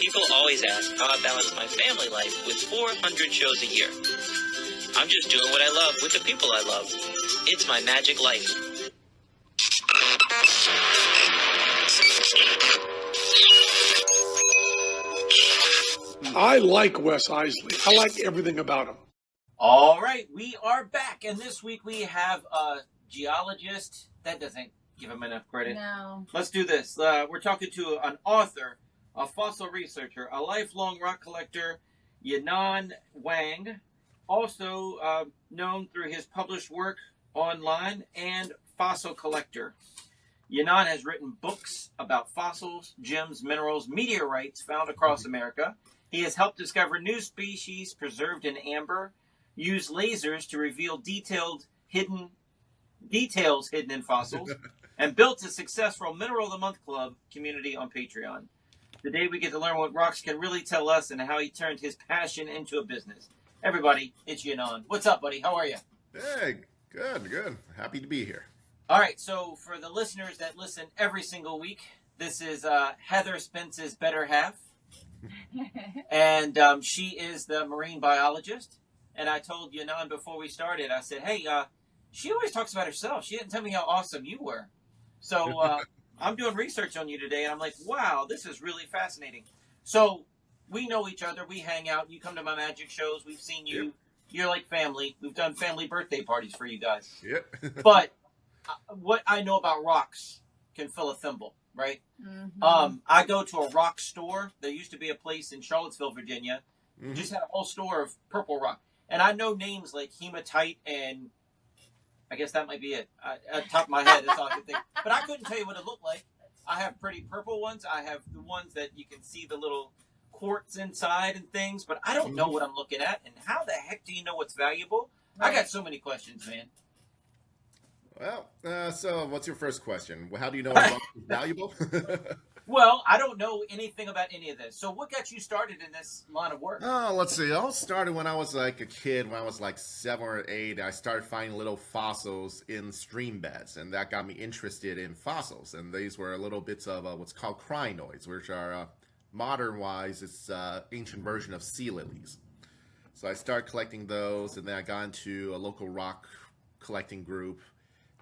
People always ask how I balance my family life with 400 shows a year. I'm just doing what I love with the people I love. It's my magic life. I like Wes Iseli. I like everything about him. All right, we are back, and this week we have a geologist. That doesn't give him enough credit. No. Let's do this. We're talking to an author, a fossil researcher, a lifelong rock collector, Yinan Wang, also known through his published work online, and fossil collector. Yinan has written books about fossils, gems, minerals, meteorites found across America. He has helped discover new species preserved in amber, used lasers to reveal details hidden in fossils, and built a successful Mineral of the Month Club community on Patreon. Today we get to learn what rocks can really tell us and how he turned his passion into a business. Everybody, it's Yinan. What's up, buddy? How are you? Hey, good. Happy to be here. All right, so for the listeners that listen every single week, this is Heather Spence's better half. And she is the marine biologist. And I told Yinan before we started, I said, hey, she always talks about herself. She didn't tell me how awesome you were. So I'm doing research on you today, and I'm like, wow, this is really fascinating. So we know each other. We hang out. You come to my magic shows. We've seen you. Yep. You're like family. We've done family birthday parties for you guys. Yep. But what I know about rocks can fill a thimble, right? Mm-hmm. I go to a rock store. There used to be a place in Charlottesville, Virginia. Mm-hmm. Just had a whole store of purple rock. And I know names like hematite and I guess that might be it. At the top of my head, that's all I can think. But I couldn't tell you what it looked like. I have pretty purple ones. I have the ones that you can see the little quartz inside and things. But I don't know what I'm looking at. And how the heck do you know what's valuable? Right. I got so many questions, man. Well, so what's your first question? How do you know rock is valuable? Well, I don't know anything about any of this. So what got you started in this line of work? Oh, let's see. It all started when I was like a kid, when I was like 7 or 8. I started finding little fossils in stream beds, and that got me interested in fossils. And these were little bits of what's called crinoids, which are modern-wise, it's ancient version of sea lilies. So I started collecting those, and then I got into a local rock collecting group.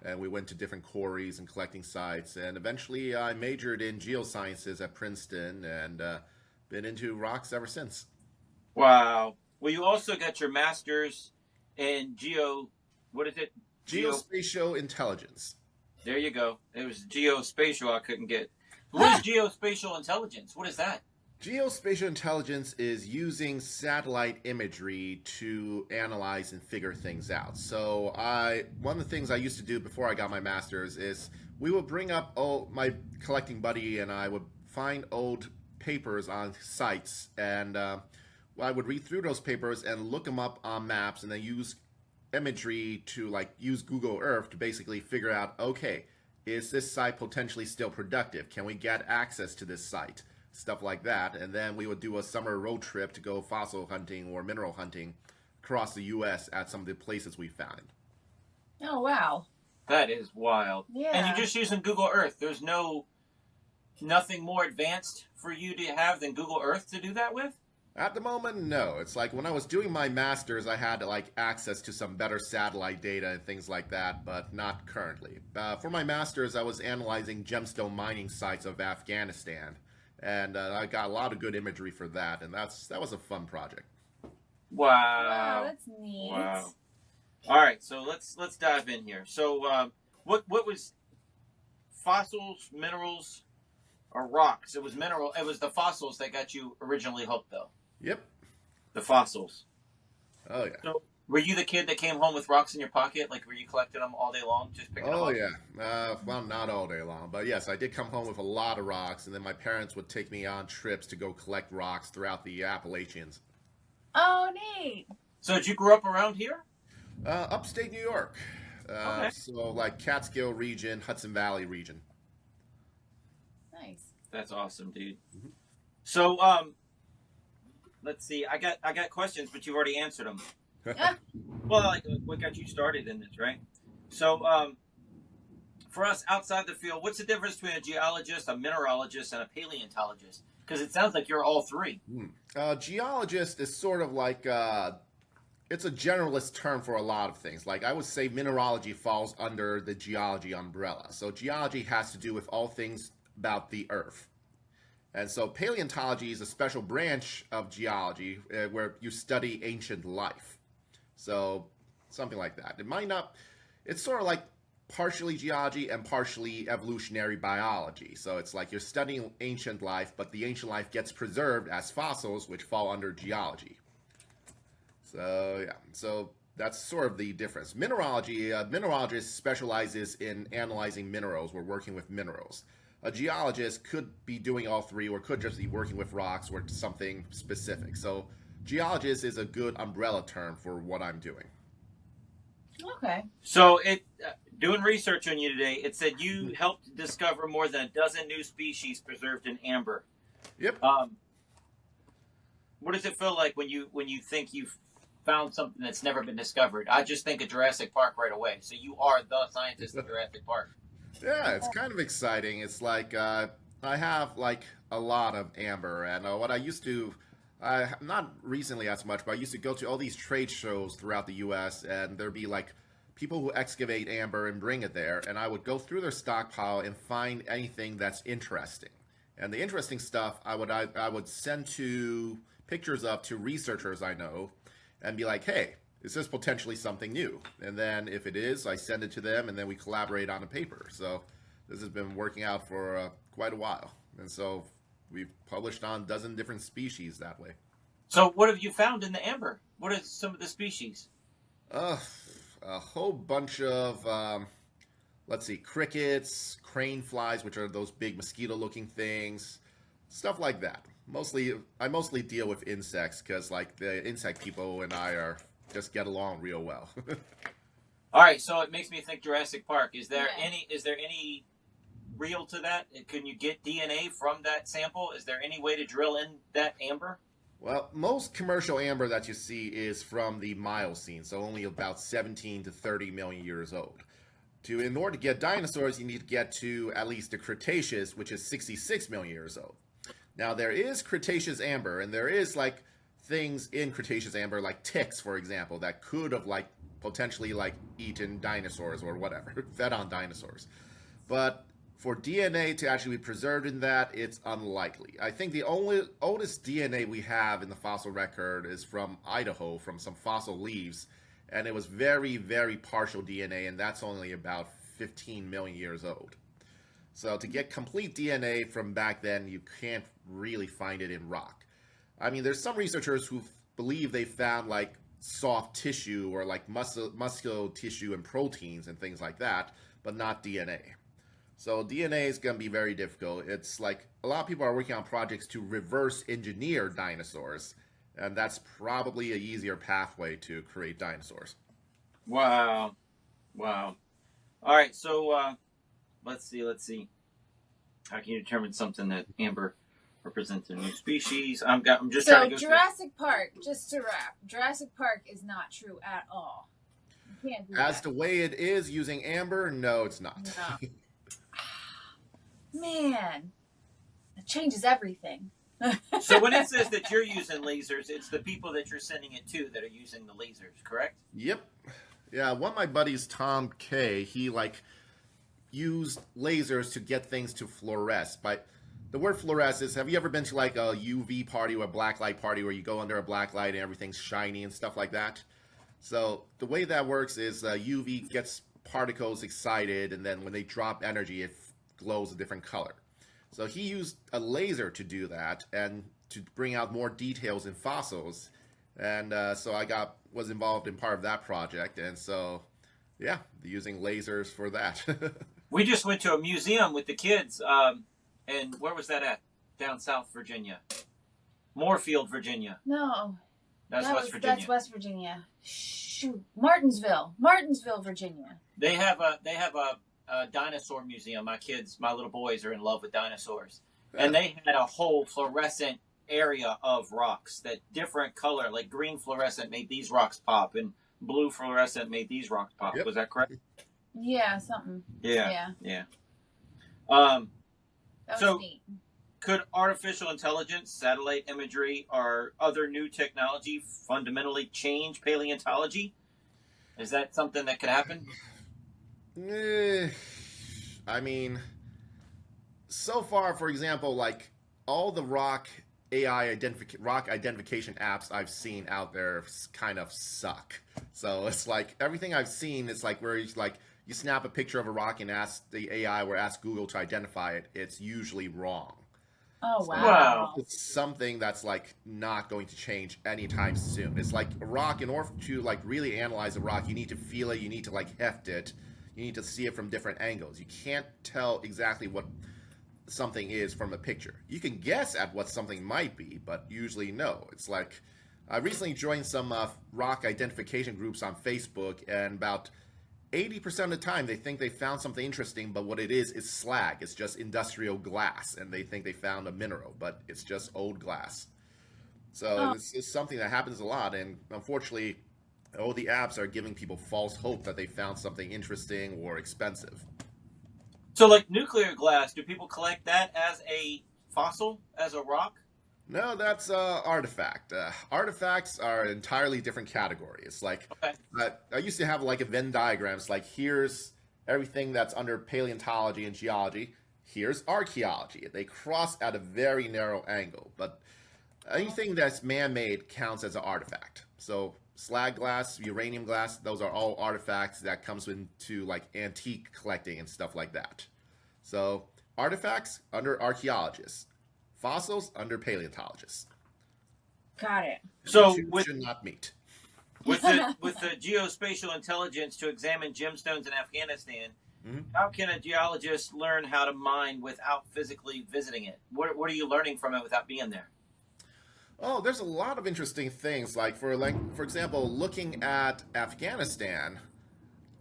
And we went to different quarries and collecting sites. And eventually I majored in geosciences at Princeton and been into rocks ever since. Wow. Well, you also got your master's in what is it? Geospatial intelligence. There you go. It was geospatial I couldn't get. What is geospatial intelligence? What is that? Geospatial intelligence is using satellite imagery to analyze and figure things out. So one of the things I used to do before I got my master's is we would bring up my collecting buddy and I would find old papers on sites, and I would read through those papers and look them up on maps, and then use imagery to use Google Earth to basically figure out, okay, is this site potentially still productive? Can we get access to this site? Stuff like that. And then we would do a summer road trip to go fossil hunting or mineral hunting across the U.S. at some of the places we found. Oh, wow. That is wild. Yeah. And you're just using Google Earth. There's nothing more advanced for you to have than Google Earth to do that with? At the moment, no. It's like when I was doing my master's, I had access to some better satellite data and things like that, but not currently. For my master's, I was analyzing gemstone mining sites of Afghanistan. And I got a lot of good imagery for that, and that was a fun project. Wow. Wow, that's neat. Wow. All right, so let's dive in here. So, what was fossils, minerals, or rocks? It was the fossils that got you originally hooked, though. Yep. The fossils. Oh yeah. So, were you the kid that came home with rocks in your pocket? Were you collecting them all day long, just picking them up? Oh, yeah. Well, not all day long. But, yes, I did come home with a lot of rocks, and then my parents would take me on trips to go collect rocks throughout the Appalachians. Oh, neat. So, did you grow up around here? Upstate New York. Okay. So, Catskill region, Hudson Valley region. Nice. That's awesome, dude. Mm-hmm. So, let's see. I got questions, but you've already answered them. Well, what got you started in this, right? So, for us outside the field, what's the difference between a geologist, a mineralogist, and a paleontologist? Because it sounds like you're all three. Geologist is sort of like it's a generalist term for a lot of things. Like I would say mineralogy falls under the geology umbrella. So geology has to do with all things about the earth. And so paleontology is a special branch of geology where you study ancient life. So something like that. It might not, it's sort of like partially geology and partially evolutionary biology. So it's like you're studying ancient life, but the ancient life gets preserved as fossils, which fall under geology. So yeah, so that's sort of the difference. Mineralogy, a mineralogist specializes in analyzing minerals. We're working with minerals. A geologist could be doing all three or could just be working with rocks or something specific. So geologist is a good umbrella term for what I'm doing. Okay. So doing research on you today, it said you helped discover more than a dozen new species preserved in amber. Yep. What does it feel like when you think you've found something that's never been discovered? I just think of Jurassic Park right away. So you are the scientist of Jurassic Park. Yeah, it's kind of exciting. It's like I have like a lot of amber, and what I used to, not recently as much, but I used to go to all these trade shows throughout the U.S. and there'd be like people who excavate amber and bring it there, and I would go through their stockpile and find anything that's interesting. And the interesting stuff I would send to pictures of to researchers I know, and be like, hey, is this potentially something new? And then if it is, I send it to them, and then we collaborate on a paper. So this has been working out for quite a while. And so we've published on a dozen different species that way. So what have you found in the amber? What are some of the species? A whole bunch of, let's see, crickets, crane flies, which are those big mosquito-looking things, stuff like that. I mostly deal with insects because, like, the insect people and I just get along real well. All right, so it makes me think Jurassic Park. Is there any real to that? Can you get DNA from that sample? Is there any way to drill in that amber? Well, most commercial amber that you see is from the Miocene, so only about 17 to 30 million years old. In order to get dinosaurs, you need to get to at least the Cretaceous, which is 66 million years old. Now, there is Cretaceous amber, and there is, like, things in Cretaceous amber, like ticks, for example, that could have, like, potentially, like, eaten dinosaurs or whatever, fed on dinosaurs. But for DNA to actually be preserved in that, it's unlikely. I think the oldest DNA we have in the fossil record is from Idaho, from some fossil leaves, and it was very, very partial DNA, and that's only about 15 million years old. So to get complete DNA from back then, you can't really find it in rock. I mean, there's some researchers who believe they found like soft tissue or like muscular tissue and proteins and things like that, but not DNA. So DNA is going to be very difficult. It's like a lot of people are working on projects to reverse engineer dinosaurs, and that's probably an easier pathway to create dinosaurs. Wow. All right, so let's see. How can you determine something that amber represents a new species? I'm just trying to go Jurassic Park, just to wrap, Jurassic Park is not true at all. You can't do that. The way it is using amber, no, it's not. No. Man, it changes everything. So when it says that you're using lasers, it's the people that you're sending it to that are using the lasers, correct? Yep. Yeah, one of my buddies, Tom K., he used lasers to get things to fluoresce. But the word fluoresce is, have you ever been to like a UV party or a black light party where you go under a black light and everything's shiny and stuff like that? So the way that works is UV gets particles excited, and then when they drop energy, it glows a different color. So he used a laser to do that and to bring out more details in fossils. And so I was involved in part of that project. And so, yeah, using lasers for that. We just went to a museum with the kids. And where was that at? Down South Virginia. Moorfield, Virginia. No. That's West Virginia. That's West Virginia. Shoot. Martinsville, Virginia. They have a dinosaur museum. My little boys are in love with dinosaurs. And they had a whole fluorescent area of rocks that different color, like green fluorescent made these rocks pop and blue fluorescent made these rocks pop. Yep. Was that correct? Yeah, something. Yeah. That was neat. Could artificial intelligence, satellite imagery, or other new technology fundamentally change paleontology? Is that something that could happen? I mean, so far, for example, like all the rock rock identification apps I've seen out there kind of suck. So it's like everything I've seen, it's like where you snap a picture of a rock and ask the AI or ask Google to identify it. It's usually wrong. Oh So wow. it's something that's like not going to change anytime soon. It's like a rock. In order to like really analyze a rock, you need to feel it. You need to like heft it. You need to see it from different angles. You can't tell exactly what something is from a picture. You can guess at what something might be, but usually no. It's like I recently joined some rock identification groups on Facebook, and about 80% of the time they think they found something interesting, but what it is slag. It's just industrial glass, and they think they found a mineral, but it's just old glass. So this is something that happens a lot, and unfortunately, all the apps are giving people false hope that they found something interesting or expensive. So, like nuclear glass, do people collect that as a fossil, as a rock? No, that's artifact. Artifacts are an entirely different category. It's like I used to have like a Venn diagram. It's like here's everything that's under paleontology and geology. Here's archaeology. They cross at a very narrow angle, but anything that's man-made counts as an artifact. So slag glass, uranium glass, those are all artifacts that comes into like antique collecting and stuff like that. So artifacts under archaeologists. Fossils under paleontologists. Got it. So Two should not meet. with the geospatial intelligence to examine gemstones in Afghanistan, how can a geologist learn how to mine without physically visiting it? What are you learning from it without being there? Oh, there's a lot of interesting things. Like for example, looking at Afghanistan,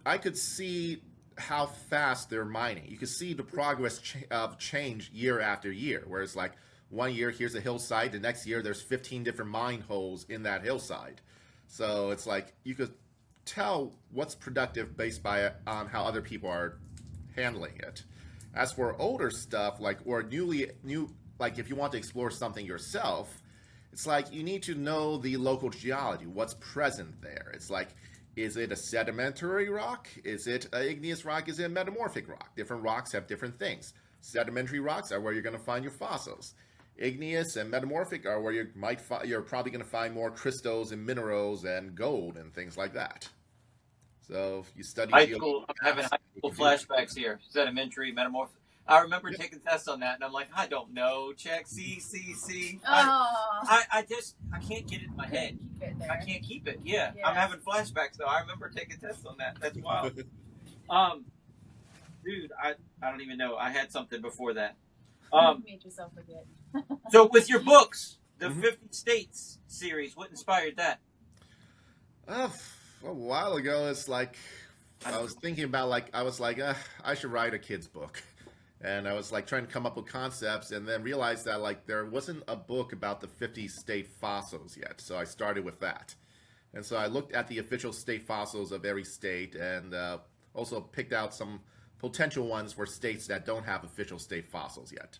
I could see how fast they're mining. You could see the progress of change year after year. Whereas like 1 year, here's a hillside. The next year, there's 15 different mine holes in that hillside. So it's like you could tell what's productive based on how other people are handling it. As for older stuff, like or new, like if you want to explore something yourself, it's like you need to know the local geology, what's present there. It's like, is it a sedimentary rock? Is it an igneous rock? Is it a metamorphic rock? Different rocks have different things. Sedimentary rocks are where you're going to find your fossils. Igneous and metamorphic are where you're probably going to find more crystals and minerals and gold and things like that. So if you study I'm having high school flashbacks here. Sedimentary, metamorphic. I remember taking tests on that, and I'm like, I don't know. Check, see. I can't get it in my head. Keep it there. I can't keep it. Yeah. Yeah. I'm having flashbacks though. I remember taking tests on that. That's wild. Dude, I don't even know. I had something before that. You made yourself forget. So with your books, the 50 States series, what inspired that? A while ago, it's like I was thinking about I should write a kid's book. And I was like trying to come up with concepts, and then realized that like there wasn't a book about the 50 state fossils yet. So I started with that. And so I looked at the official state fossils of every state, and also picked out some potential ones for states that don't have official state fossils yet.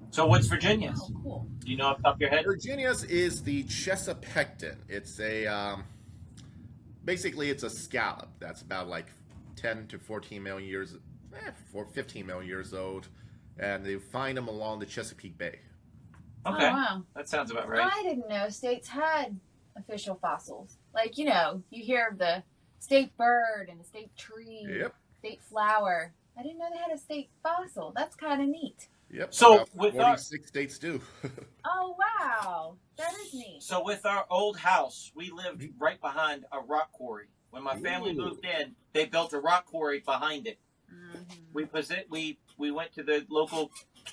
So what's Virginia's? Oh, cool. Do you know off the top of your head? Virginia's is the Chesapeake. It's a basically it's a scallop that's about like 10 to 14 million years. 15 million years old, and they find them along the Chesapeake Bay. Okay, Oh, wow. that sounds about right. I didn't know states had official fossils. Like, you hear of the state bird and the state tree, Yep. state flower. I didn't know they had a state fossil. That's kind of neat. Yep. So about with 46 states do. Oh, wow. That is neat. So with our old house, we lived right behind a rock quarry. When my family moved in, they built a rock quarry behind it. We went to the local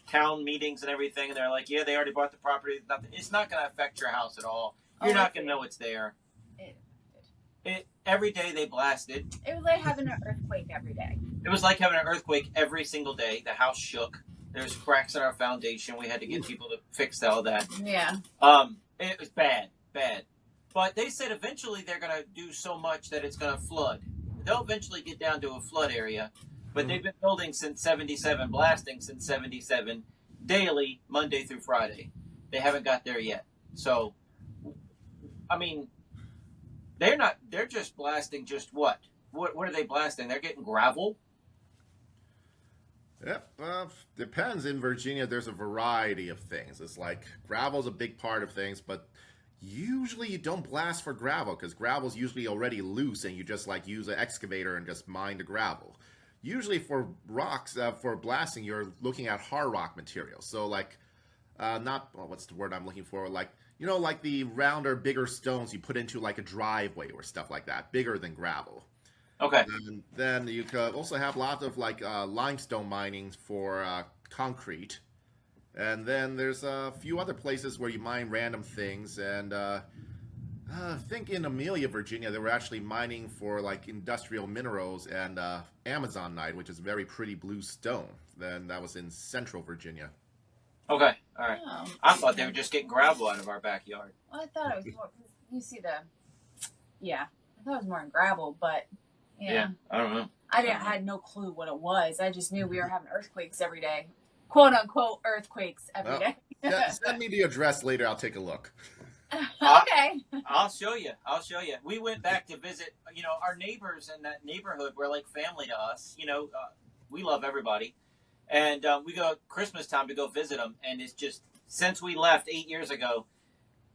town meetings and everything, and they're like, yeah, they already bought the property. It's not going to affect your house at all. You're not going to know it's there. Every day they blasted. It was like having an earthquake every day. It was like having an earthquake every single day. The house shook. There's cracks in our foundation. We had to get people to fix all that. Yeah. It was bad. But they said eventually they're going to do so much that it's going to flood. They'll eventually get down to a flood area. But they've been building since 77, blasting since 77. daily, Monday through Friday. They haven't got there yet. So, I mean, they're just blasting just what? What are they blasting? They're getting gravel? Yep, depends. In Virginia, there's a variety of things. It's like gravel's a big part of things, but usually you don't blast for gravel because gravel's usually already loose and you just like use an excavator and just mine the gravel. Usually for rocks, for blasting, you're looking at hard rock materials. So like, not, well, what's the word I'm looking for? Like, you know, like the rounder, bigger stones you put into like a driveway or stuff like that, bigger than gravel. Okay. And then you could also have lots of like limestone mining for concrete. And then there's a few other places where you mine random things. And I think in Amelia, Virginia, they were actually mining for like industrial minerals and Amazonite, which is very pretty blue stone. Then that was in central Virginia. Okay. All right. Oh, I thought they were just getting gravel out of our backyard. well, I thought it was more. You see yeah, I thought it was more in gravel, but yeah. I don't know. I had no clue what it was. I just knew we were having earthquakes every day, quote unquote earthquakes every day. Yeah, send me the address later. I'll take a look. Okay. I'll show you. We went back to visit, our neighbors in that neighborhood were like family to us. We love everybody. And we go Christmas time to go visit them. And it's just, since we left 8 years ago,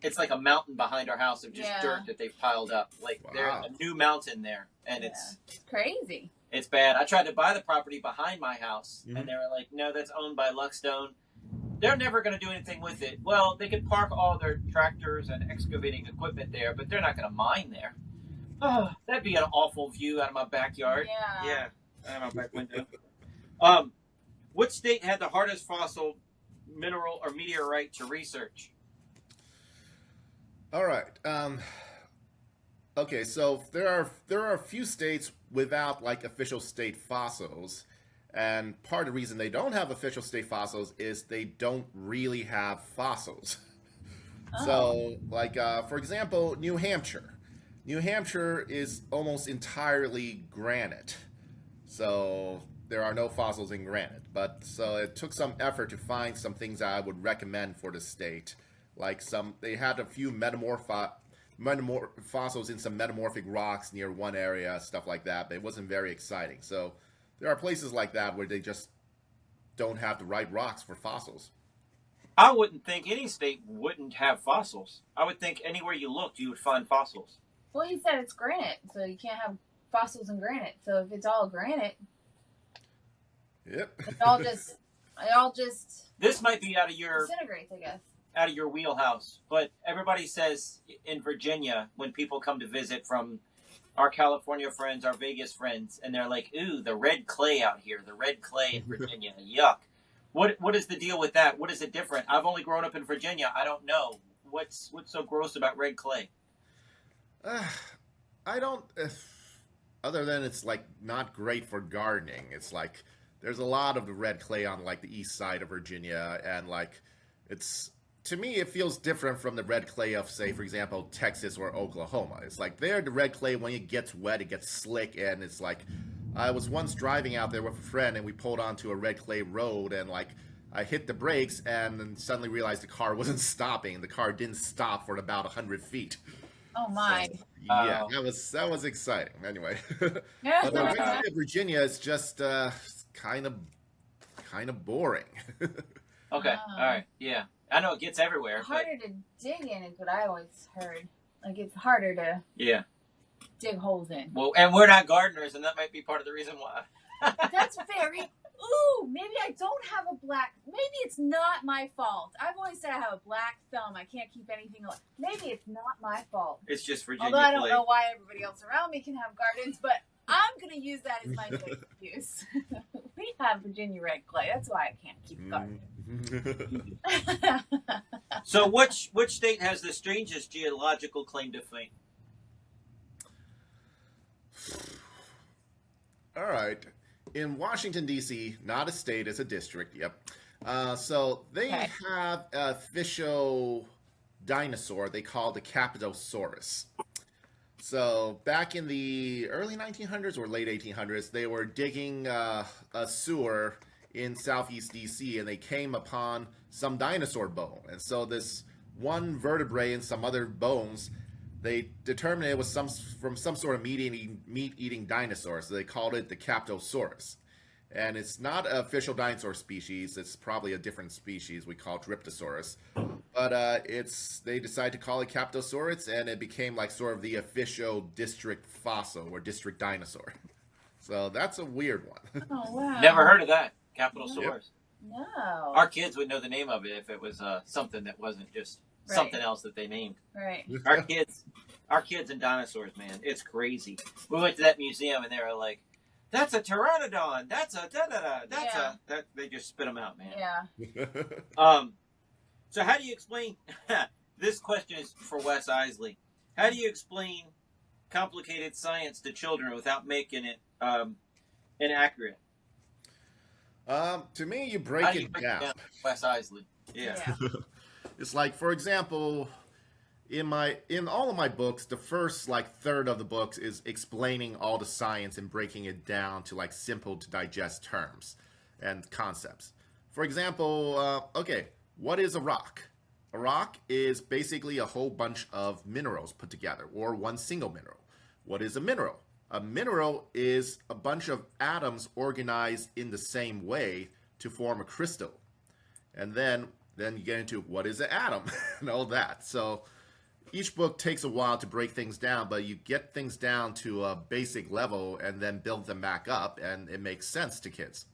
it's like a mountain behind our house of just dirt that they've piled up. Like there's a new mountain there. And it's crazy. It's bad. I tried to buy the property behind my house. And they were like, no, that's owned by Luckstone. They're never going to do anything with it. Well, they could park all their tractors and excavating equipment there, but they're not going to mine there. Oh, that'd be an awful view out of my backyard. Yeah. Out of my back window. What state had the hardest fossil mineral or meteorite to research? All right. Okay, so there are a few states without like official state fossils. And part of the reason they don't have official state fossils is they don't really have fossils. Oh. So, like, for example, New Hampshire. New Hampshire is almost entirely granite. So, there are no fossils in granite. But, so it took some effort to find some things that I would recommend for the state. Like, they had a few fossils in some metamorphic rocks near one area, stuff like that, but it wasn't very exciting. So, there are places like that where they just don't have the right rocks for fossils. I wouldn't think any state wouldn't have fossils. I would think anywhere you looked, you would find fossils. Well, he said it's granite, so you can't have fossils in granite. So if it's all granite, yep, it all just this might be out of your disintegrates, I guess. Out of your wheelhouse, but everybody says in Virginia when people come to visit from our California friends, our Vegas friends, and they're like, ooh, the red clay out here, the red clay in Virginia, yuck. What is the deal with that? What is it different? I've only grown up in Virginia. I don't know. What's so gross about red clay? I don't, other than it's like not great for gardening. It's like there's a lot of the red clay on like the east side of Virginia, and like it's, to me, it feels different from the red clay of, say, for example, Texas or Oklahoma. It's like there, the red clay, when it gets wet, it gets slick, and it's like, I was once driving out there with a friend, and we pulled onto a red clay road, and like, I hit the brakes, and then suddenly realized the car wasn't stopping. The car didn't stop for about 100 feet. Oh my! So, yeah, that was exciting. Anyway, but Virginia is just kind of boring. Okay, all right, yeah. I know it gets everywhere. Harder to dig in is what I always heard. Like it's harder to dig holes in. Well, and we're not gardeners, and that might be part of the reason why. That's very. Ooh, maybe I don't have a black. Maybe it's not my fault. I've always said I have a black thumb. I can't keep anything alive. Maybe it's not my fault. It's just Virginia. Although I don't know why everybody else around me can have gardens, but I'm gonna use that as my new excuse. We have Virginia red clay. That's why I can't keep gardening. So which state has the strangest geological claim to fame? All right. In Washington, D.C., not a state, it's a district, yep. So they have an official dinosaur they call the Capitosaurus. So back in the early 1900s or late 1800s, they were digging a sewer in Southeast DC, and they came upon some dinosaur bone. And so this one vertebrae and some other bones, they determined it was from some sort of meat-eating dinosaur, so they called it the Captosaurus. And it's not an official dinosaur species. It's probably a different species we call Dryptosaurus. But they decided to call it Captosaurus, and it became like sort of the official district fossil or district dinosaur. So that's a weird one. Oh, wow. Never heard of that. Capital Source. No. Our kids would know the name of it if it was something that wasn't just something else that they named. Right. Our kids and dinosaurs, man, it's crazy. We went to that museum and they were like, "That's a pteranodon. That's a da da da. That's a that." They just spit them out, man. Yeah. So how do you explain? This question is for Wes Iseli. How do you explain complicated science to children without making it inaccurate? To me, you break it down. Wes Iseli. Yeah. It's like, for example, in all of my books, the first third of the books is explaining all the science and breaking it down to simple to digest terms and concepts. For example, what is a rock? A rock is basically a whole bunch of minerals put together, or one single mineral. What is a mineral? A mineral is a bunch of atoms organized in the same way to form a crystal. And then you get into what is an atom and all that. So each book takes a while to break things down, but you get things down to a basic level and then build them back up, and it makes sense to kids.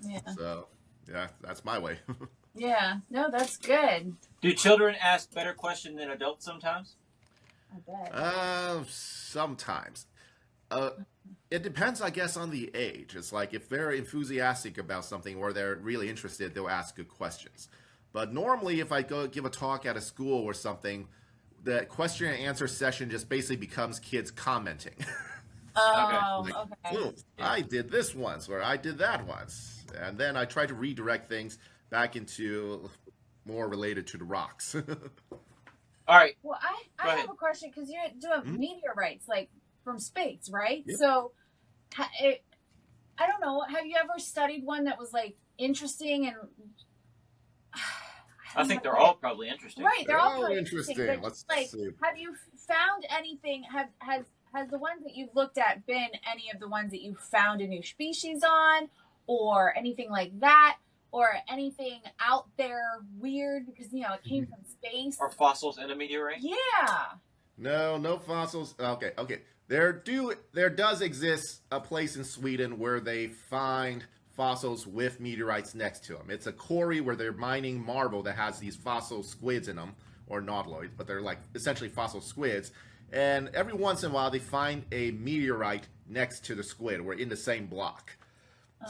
Yeah. So, yeah, that's my way. Yeah. No, that's good. Do children ask better questions than adults sometimes? I bet. Sometimes. It depends, I guess, on the age. It's like if they're enthusiastic about something or they're really interested, they'll ask good questions. But normally, if I go give a talk at a school or something, the question and answer session just basically becomes kids commenting. Oh, okay. okay. I did this once, or I did that once. And then I try to redirect things back into more related to the rocks. All right. Well, I have a question, because you're doing meteorites, from space, right? Yep. So, I don't know. Have you ever studied one that was interesting and? I think they're all probably interesting. Right, they're all probably interesting. Let's see. Have you found anything? Has the ones that you've looked at been any of the ones that you found a new species on, or anything like that, or anything out there weird because it came from space? Or fossils in a meteorite? Yeah. No fossils. Okay. There does exist a place in Sweden where they find fossils with meteorites next to them. It's a quarry where they're mining marble that has these fossil squids in them, or nautiloids, but they're essentially fossil squids. And every once in a while, they find a meteorite next to the squid, or in the same block.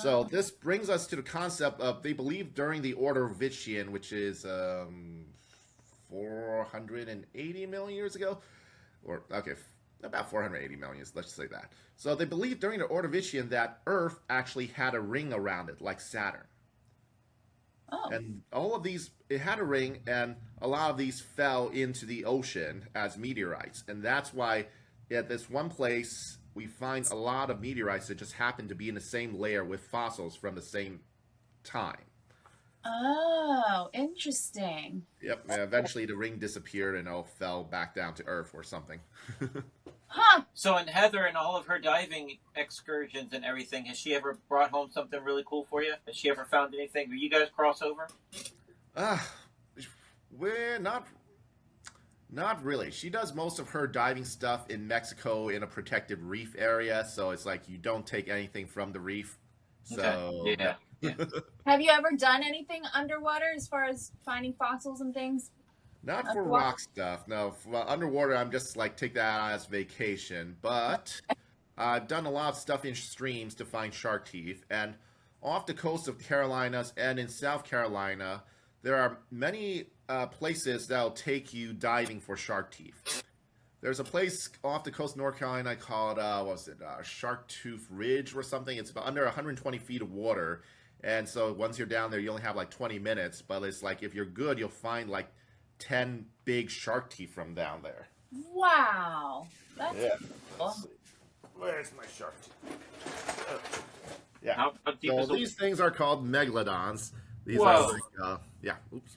So this brings us to the concept of, they believe during the Ordovician, which is 480 million years ago, about 480 million years, let's say that. So they believe during the Ordovician that Earth actually had a ring around it, like Saturn. Oh. And all of these, it had a ring, and a lot of these fell into the ocean as meteorites. And that's why at this one place, we find a lot of meteorites that just happen to be in the same layer with fossils from the same time. Oh, interesting. Yep, and eventually the ring disappeared and it all fell back down to Earth or something. Huh. So, in Heather and all of her diving excursions and everything, has she ever brought home something really cool for you? Has she ever found anything? Do you guys cross over? We're not really. She does most of her diving stuff in Mexico in a protected reef area, so it's like you don't take anything from the reef. So okay. Yeah. Have you ever done anything underwater as far as finding fossils and things? Not for rock stuff. No, for underwater, I'm just take that as vacation. But I've done a lot of stuff in streams to find shark teeth. And off the coast of Carolinas and in South Carolina, there are many places that'll take you diving for shark teeth. There's a place off the coast of North Carolina called, Shark Tooth Ridge or something. It's about under 120 feet of water. And so once you're down there, you only have 20 minutes. But it's if you're good, you'll find 10 big shark teeth from down there. Wow. That's cool. Where's my shark teeth? Yeah. How deep So is the these things are called megalodons. These Whoa. are like, yeah. Oops.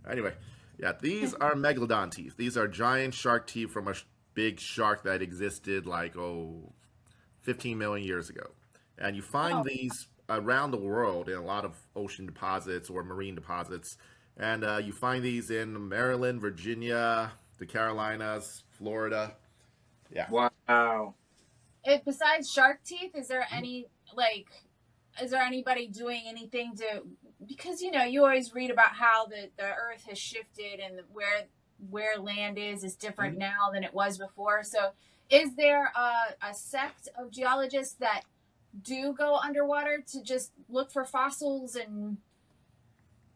Anyway, yeah, these are megalodon teeth. These are giant shark teeth from a big shark that existed like 15 million years ago. And you find Oh, these around the world in a lot of ocean deposits or marine deposits. And you find these in Maryland, Virginia, the Carolinas, Florida. Yeah. Wow. besides shark teeth, is there any like, is there anybody doing anything to? Because you always read about how the Earth has shifted and where land is different now than it was before. So, is there a sect of geologists that do go underwater to just look for fossils and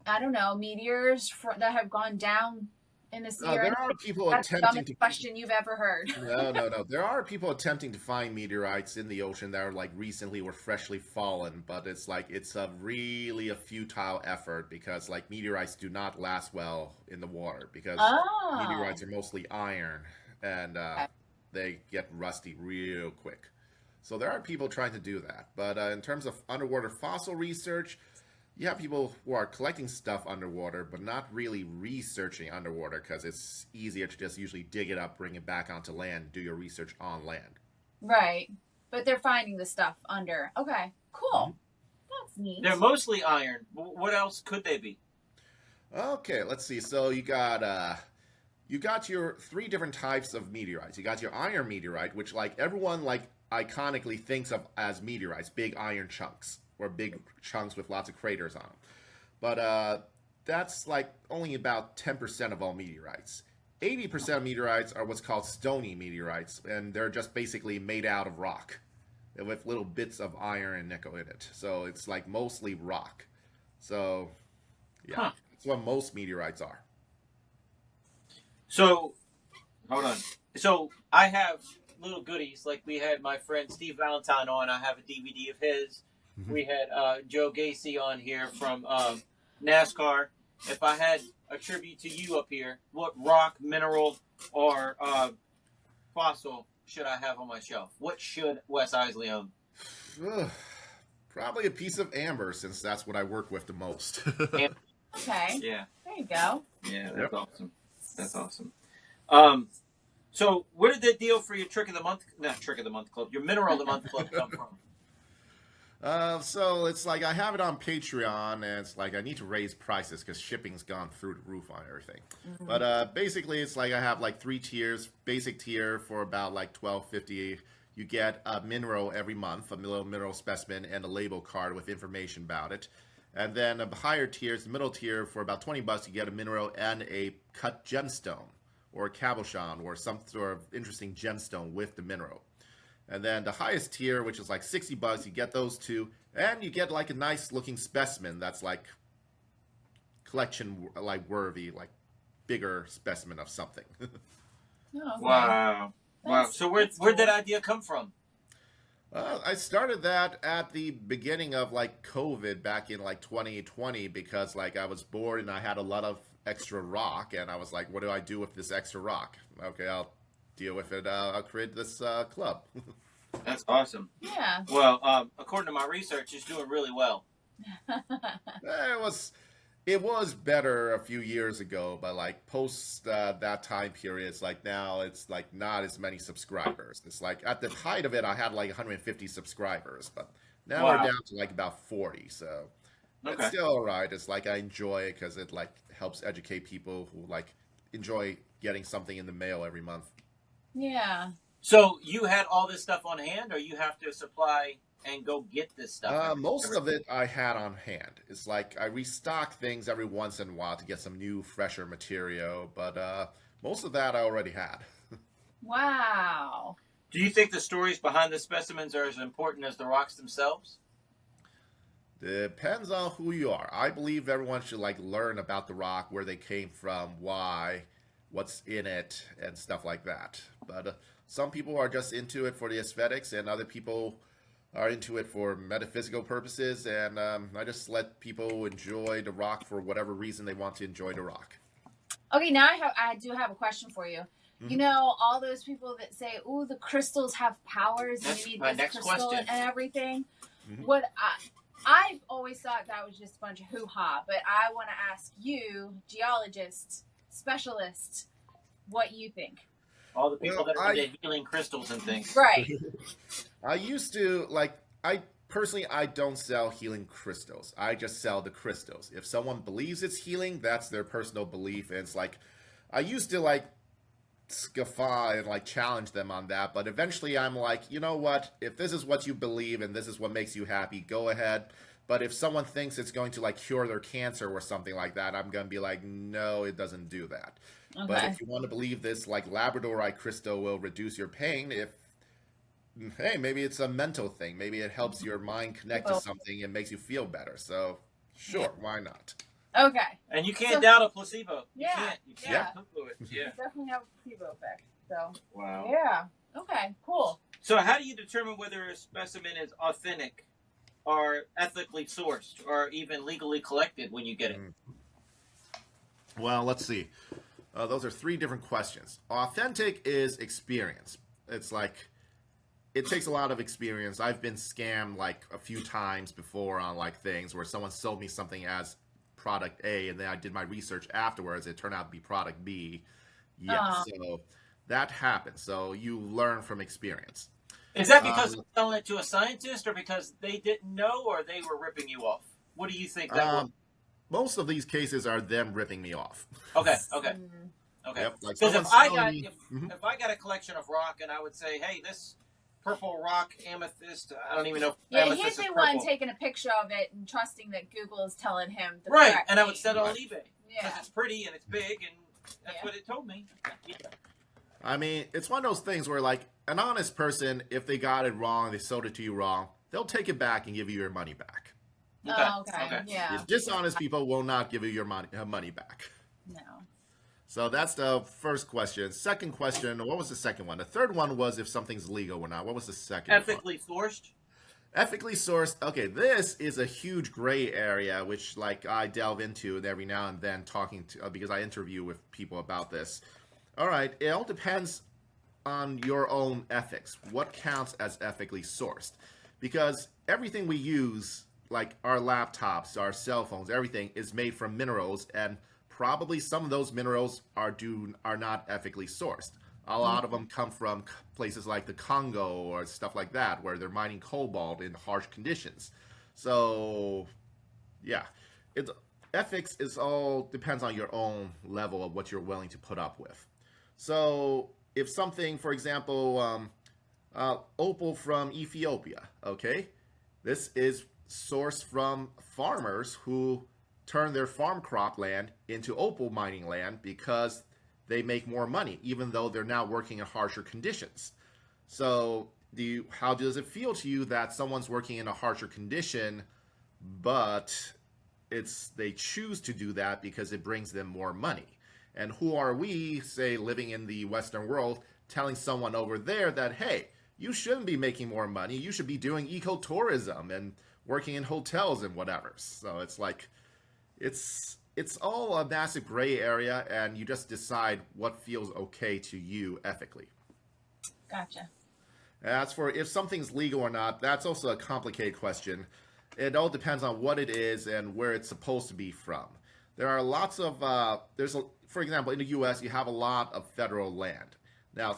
I don't know meteors that have gone down in the sea? There are people That's the attempting dumbest to. question you've ever heard. No. There are people attempting to find meteorites in the ocean that are like recently or freshly fallen, but it's like it's a really a futile effort because like meteorites do not last well in the water because Oh, meteorites are mostly iron and okay. they get rusty real quick. So there are people trying to do that, but in terms of underwater fossil research, you have people who are collecting stuff underwater, but not really researching underwater because it's easier to just usually dig it up, bring it back onto land, do your research on land. Right. But they're finding the stuff under. Okay, cool. That's neat. They're mostly iron. What else could they be? Okay, let's see. So you got your three different types of meteorites. You got your iron meteorite, which like everyone like iconically thinks of as meteorites, big iron chunks or big chunks with lots of craters on them. But that's like only about 10% of all meteorites. 80% of meteorites are what's called stony meteorites, and they're just basically made out of rock with little bits of iron and nickel in it. So it's like mostly rock. So yeah, Huh. that's what most meteorites are. So, hold on. So, I have little goodies. Like, we had my friend Steve Valentine on. I have a DVD of his. We had Joe Gacy on here from NASCAR. If I had a tribute to you up here, what rock, mineral, or fossil should I have on my shelf? What should Wes Iseli own? Ugh, probably a piece of amber, since that's what I work with the most. Okay. Yeah. There you go. Yeah, that's Yep. awesome. That's awesome. So where did the deal for your Trick of the Month, not Trick of the Month Club, your Mineral of the Month Club come from? So it's like I have it on Patreon, and it's like I need to raise prices because shipping's gone through the roof on everything. But basically, it's like I have like 3 tiers. Basic tier for about like $12.50. You get a mineral every month, a little mineral specimen, and a label card with information about it. And then the higher tiers, the middle tier, for about $20, you get a mineral and a cut gemstone, or a cabochon, or some sort of interesting gemstone with the mineral. And then the highest tier, which is like $60, you get those two, and you get like a nice looking specimen that's like collection like worthy, like bigger specimen of something. Oh, okay. Wow. So where did that idea come from? I started that at the beginning of like COVID back in like 2020 because like I was bored and I had a lot of extra rock, and I was like, what do I do with this extra rock? Okay, I'll deal with it. I'll create this club. That's awesome. Yeah. Well, according to my research, it's doing really well. It was better a few years ago, but like post that time period, it's like now it's like not as many subscribers. It's like at the height of it, I had like 150 subscribers, but now we're Wow. down to like about 40. So Okay. it's still all right. It's like I enjoy it because it like helps educate people who like enjoy getting something in the mail every month. Yeah. So you had all this stuff on hand, or you have to supply and go get this stuff? Most of it I had on hand. It's like I restock things every once in a while to get some new, fresher material, but most of that I already had. Wow. Do you think the stories behind the specimens are as important as the rocks themselves? Depends on who you are. I believe everyone should like learn about the rock, where they came from, why, what's in it, and stuff like that. But some people are just into it for the aesthetics, and other people are into it for metaphysical purposes, and I just let people enjoy the rock for whatever reason they want to enjoy the rock. Okay, now I do have a question for you. You know, all those people that say, "Ooh, the crystals have powers, and That's you need my this next crystal question. and everything." Mhm. what I've always thought that was just a bunch of hoo-ha, but I want to ask you, geologist, specialist, what you think. All the people Well, that are into healing crystals and things. Right. I used to like I personally I don't sell healing crystals. I just sell the crystals. If someone believes it's healing, that's their personal belief. And it's like I used to like scoffy and like challenge them on that, but eventually I'm like, you know what? If this is what you believe and this is what makes you happy, go ahead. But if someone thinks it's going to like cure their cancer or something like that, I'm gonna be like, no, it doesn't do that. But Okay. if you want to believe this like Labradorite crystal will reduce your pain, if hey, maybe it's a mental thing. Maybe it helps your mind connect to Well, something and makes you feel better. So, sure, why not? okay. And you can't So- doubt a placebo. You Yeah, can't. You yeah. can't poo-poo it. Yeah. Definitely have a placebo effect. So Wow. yeah. Okay. Cool. So how do you determine whether a specimen is authentic or ethically sourced or even legally collected when you get it? Well, let's see. Those are three different questions. Authentic is experience. It's like it takes a lot of experience. I've been scammed like a few times before on like things where someone sold me something as product A, and then I did my research afterwards. It turned out to be product B. Yeah, so that happens. So you learn from experience. Is that because they're selling it to a scientist or because they didn't know or they were ripping you off? What do you think that was? Most of these cases are them ripping me off. Okay, okay, Mm. okay. Yep, like Because someone if I selling got me. Mhm. if I got a collection of rock and I would say, hey, this purple rock amethyst, I don't even know if Yeah, amethyst he'd is be purple. one taking a picture of it and trusting that Google is telling him the Right, correct and I would thing. set it on Right. eBay because Yeah. it's pretty and it's big and that's Yeah. what it told me. Yeah. I mean, it's one of those things where, like, an honest person, if they got it wrong, they sold it to you wrong, they'll take it back and give you your money back. Oh, okay. Okay. Yeah. The dishonest people will not give you your money back. No. So that's the first question. Second question, what was the second one? The third one was if something's legal or not. What was the second one? Ethically sourced. Ethically sourced. Okay, this is a huge gray area, which like I delve into every now and then, talking to because I interview with people about this. All right, it all depends on your own ethics. What counts as ethically sourced? Because everything we use, like our laptops, our cell phones, everything is made from minerals, and probably some of those minerals are not ethically sourced. A lot of them come from places like the Congo or stuff like that, where they're mining cobalt in harsh conditions. So, yeah, ethics is all depends on your own level of what you're willing to put up with. So, if something, for example, opal from Ethiopia, okay, this is sourced from farmers who turn their farm crop land into opal mining land because they make more money, even though they're now working in harsher conditions. So, how does it feel to you that someone's working in a harsher condition, but they choose to do that because it brings them more money? And who are we, say, living in the Western world, telling someone over there that, hey, you shouldn't be making more money. You should be doing ecotourism and working in hotels and whatever. So it's like, it's all a massive gray area, and you just decide what feels okay to you ethically. Gotcha. As for if something's legal or not, that's also a complicated question. It all depends on what it is and where it's supposed to be from. There are lots of, for example, in the U.S., you have a lot of federal land. Now,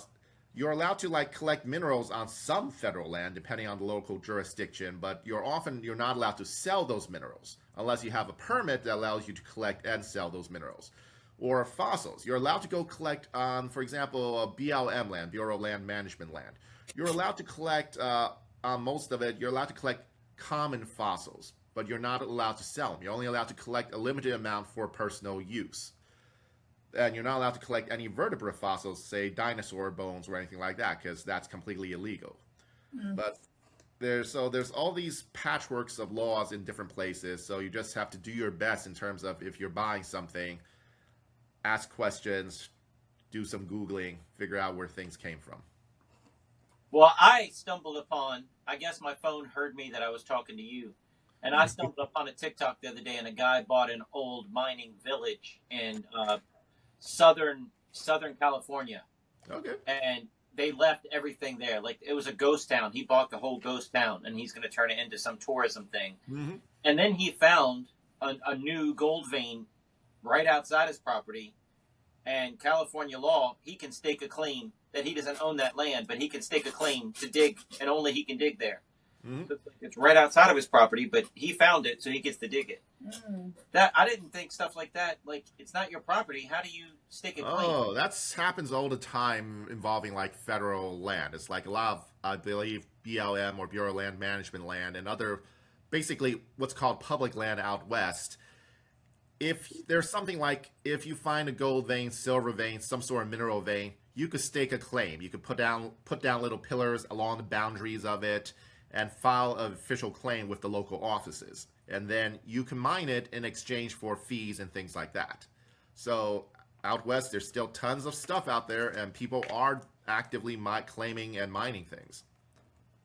you're allowed to like collect minerals on some federal land, depending on the local jurisdiction, but you're not allowed to sell those minerals unless you have a permit that allows you to collect and sell those minerals. Or fossils. You're allowed to go collect on, for example, BLM land, Bureau of Land Management land. You're allowed to collect, on most of it, you're allowed to collect common fossils, but you're not allowed to sell them. You're only allowed to collect a limited amount for personal use. And you're not allowed to collect any vertebrate fossils, say dinosaur bones or anything like that, because that's completely illegal. But there's all these patchworks of laws in different places, so you just have to do your best in terms of if you're buying something, ask questions, do some Googling, figure out where things came from. Well, I stumbled upon, I guess my phone heard me that I was talking to you. And I stumbled upon a TikTok the other day, and a guy bought an old mining village in Southern California. Okay. And they left everything there. Like it was a ghost town. He bought the whole ghost town, and he's going to turn it into some tourism thing. Mm-hmm. And then he found a new gold vein right outside his property. And California law, he can stake a claim that he doesn't own that land, but he can stake a claim to dig, and only he can dig there. Mm-hmm. So it's right outside of his property, but he found it, so he gets to dig it. That I didn't think stuff like that. Like it's not your property. How do you stake a claim? Oh, that happens all the time involving like federal land. It's like a lot of, I believe, BLM or Bureau of Land Management land and other, basically what's called public land out west. If there's something like, if you find a gold vein, silver vein, some sort of mineral vein, you could stake a claim. You could put down little pillars along the boundaries of it and file an official claim with the local offices. And then you can mine it in exchange for fees and things like that. So out west, there's still tons of stuff out there, and people are actively claiming and mining things.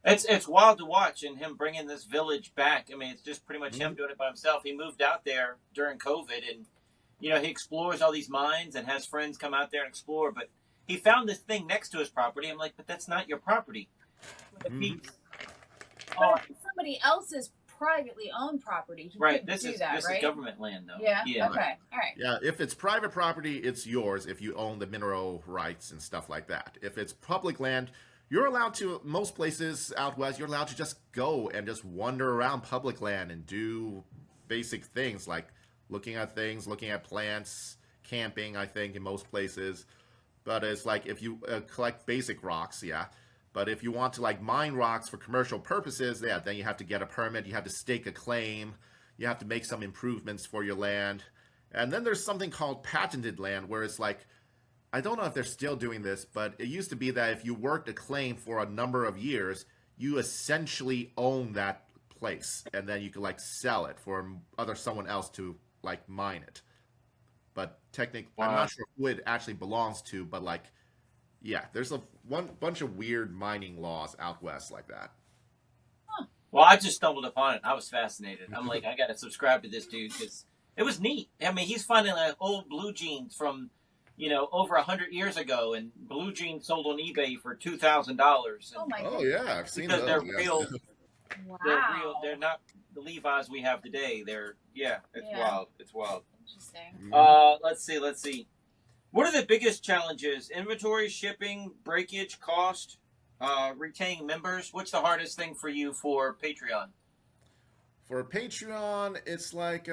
It's wild to watch, and him bringing this village back. I mean, it's just pretty much him doing it by himself. He moved out there during COVID, and he explores all these mines and has friends come out there and explore. But he found this thing next to his property. I'm like, but that's not your property. But it's somebody else's privately owned property. He right. This Is right? government land, though. Yeah. Yeah. Okay. All right. Yeah. If it's private property, it's yours if you own the mineral rights and stuff like that. If it's public land, you're allowed to, most places out west, you're allowed to just go and just wander around public land and do basic things like looking at things, looking at plants, camping, I think, in most places. But it's like if you collect basic rocks, yeah. But if you want to like mine rocks for commercial purposes, yeah, then you have to get a permit, you have to stake a claim, you have to make some improvements for your land. And then there's something called patented land where it's like, I don't know if they're still doing this, but it used to be that if you worked a claim for a number of years, you essentially own that place, and then you could like sell it for someone else to like mine it. But technically, I'm not sure who it actually belongs to, but like, yeah, there's a bunch of weird mining laws out west like that. Well, I just stumbled upon it. I was fascinated. I'm like, I got to subscribe to this dude because it was neat. I mean, he's finding like old blue jeans from over 100 years ago, and blue jeans sold on eBay for $2,000. Oh my Oh yeah, I've seen those. They're yeah. real. Wow. They're real. They're not the Levi's we have today. It's wild. It's wild. Interesting. Let's see. What are the biggest challenges? Inventory, shipping, breakage, cost, retaining members. What's the hardest thing for you for Patreon? For Patreon, it's like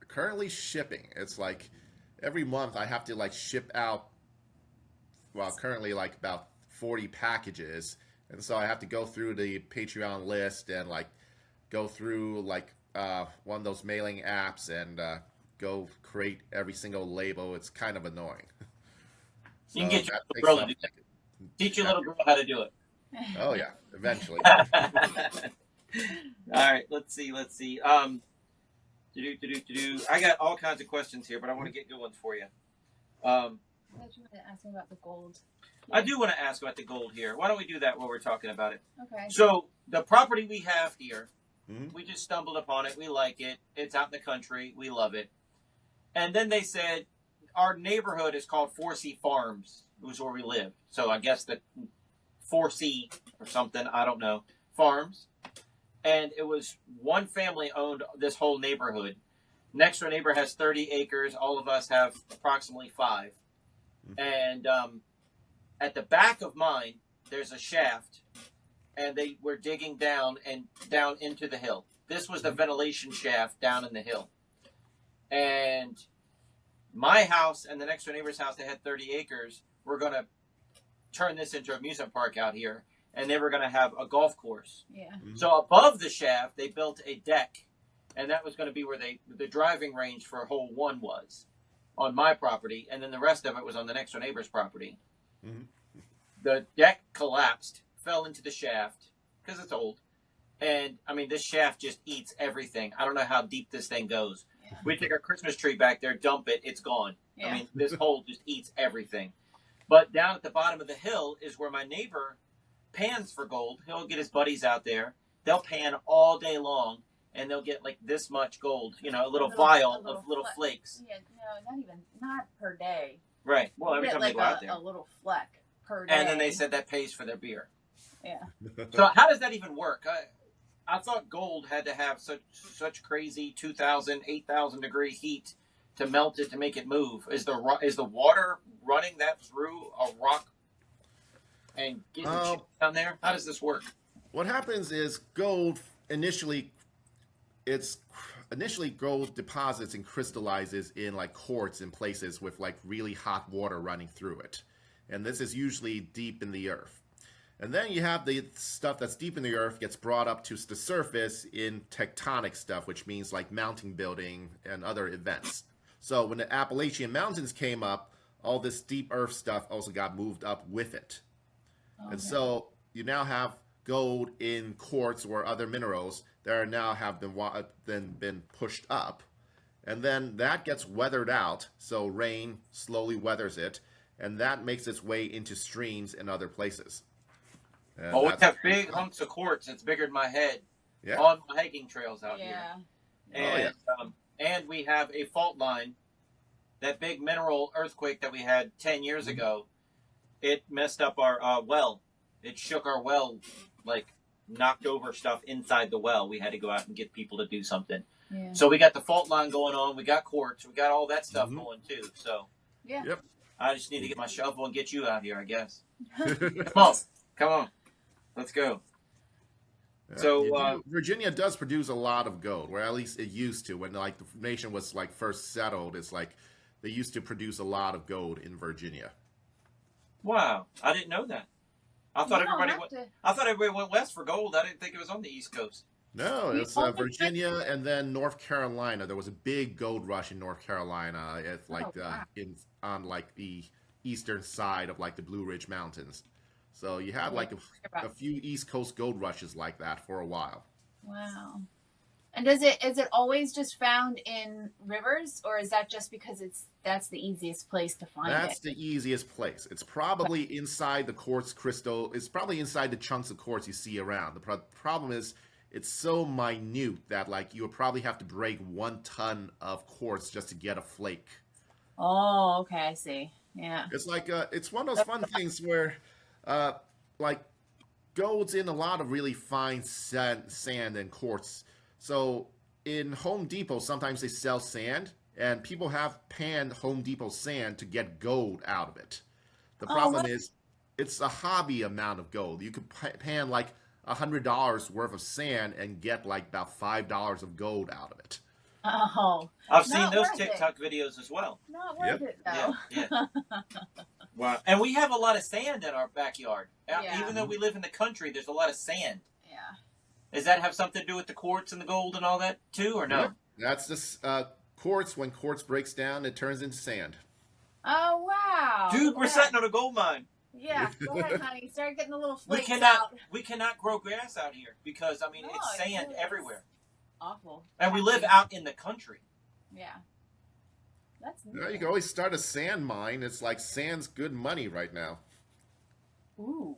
currently shipping. It's like every month I have to like ship out, well, currently like about 40 packages. And so I have to go through the Patreon list and like go through like one of those mailing apps and go create every single label. It's kind of annoying. You can get your little girl to do that. Teach your little girl how to do it. Oh yeah, eventually. All right, let's see. I got all kinds of questions here, but I want to get good ones for you. I thought you wanted to ask me about the gold. I do want to ask about the gold here. Why don't we do that while we're talking about it? Okay. So the property we have here, Mhm. we just stumbled upon it. We like it. It's out in the country. We love it. And then they said our neighborhood is called 4C Farms, which is where we live. So I guess the 4C or something, I don't know, farms. And it was one family owned this whole neighborhood. Next door neighbor has 30 acres. All of us have approximately 5. And at the back of mine, there's a shaft, and they were digging down into the hill. This was the ventilation shaft down in the hill. And my house and the next door neighbor's house, they had 30 acres. We're going to turn this into an amusement park out here, and they were going to have a golf course. Yeah. So above the shaft, they built a deck, and that was going to be where the driving range for hole 1 was on my property, and then the rest of it was on the next door neighbor's property. Mhm. The deck collapsed, fell into the shaft because it's old, and I mean this shaft just eats everything. I don't know how deep this thing goes. Yeah. We take our Christmas tree back there, dump it, it's gone. Yeah. I mean this hole just eats everything. But down at the bottom of the hill is where my neighbor pans for gold. He'll get his buddies out there. They'll pan all day long, and they'll get like this much gold, a little vial of little flakes. Yeah, no, not per day. Right. Well, You every get time like they go out there. a little fleck per day. And then they said that pays for their beer. Yeah. So how does that even work? I thought gold had to have such crazy 2,000, 8,000 degree heat to melt it to make it move. Is the water running that through a rock and getting chips down there? How does this work? What happens is gold initially gold deposits and crystallizes in like quartz in places with like really hot water running through it. And this is usually deep in the earth. And then you have the stuff that's deep in the earth gets brought up to the surface in tectonic stuff, which means like mountain building and other events. So when the Appalachian Mountains came up, all this deep earth stuff also got moved up with it. Okay. And so you now have gold in quartz or other minerals that are now have been pushed up. And then that gets weathered out, so rain slowly weathers it, and that makes its way into streams and other places. And We have big hunks of quartz that's bigger than my head on my hiking trails out here. And, and we have a fault line. That big mineral earthquake that we had 10 years ago, it messed up our well. It shook our well, like knocked over stuff inside the well. We had to go out and get people to do something. Yeah. So we got the fault line going on. We got quartz. We got all that stuff going too. So yeah. Yep. I just need to get my shovel and get you out here, I guess. Come on. Let's go. So Virginia does produce a lot of gold, or at least it used to. When like the nation was like first settled, it's like they used to produce a lot of gold in Virginia. Wow, I didn't know that. I thought everybody went west for gold. I didn't think it was on the East Coast. No, it's Virginia and then North Carolina. There was a big gold rush in North Carolina. It's like on like the eastern side of like the Blue Ridge Mountains. So you had like a few East Coast gold rushes like that for a while. Wow. And is it always just found in rivers, or is that just because that's the easiest place to find it? That's the easiest place. It's probably inside the quartz crystal. It's probably inside the chunks of quartz you see around. The problem is it's so minute that like you would probably have to break 1 ton of quartz just to get a flake. Oh, okay, I see. Yeah. It's like it's one of those fun things where like gold's in a lot of really fine sand and quartz. So in Home Depot, sometimes they sell sand, and people have panned Home Depot sand to get gold out of it. The problem is it's a hobby amount of gold. You could pan like $100 worth of sand and get like about $5 of gold out of it. Oh, I've seen those TikTok videos as well. Not worth it though. Yeah. Wow. And we have a lot of sand in our backyard. Yeah. Even though we live in the country, there's a lot of sand. Yeah. Does that have something to do with the quartz and the gold and all that too, or no? Yep. That's this quartz. When quartz breaks down, it turns into sand. Oh wow. Dude, we're sitting on a gold mine. Yeah, go ahead, honey. Start getting the little flakes out. We cannot grow grass out here because it's sand everywhere. Awful. And we live out in the country. Yeah. That's neat. You know, you can always start a sand mine. It's like sand's good money right now. Ooh.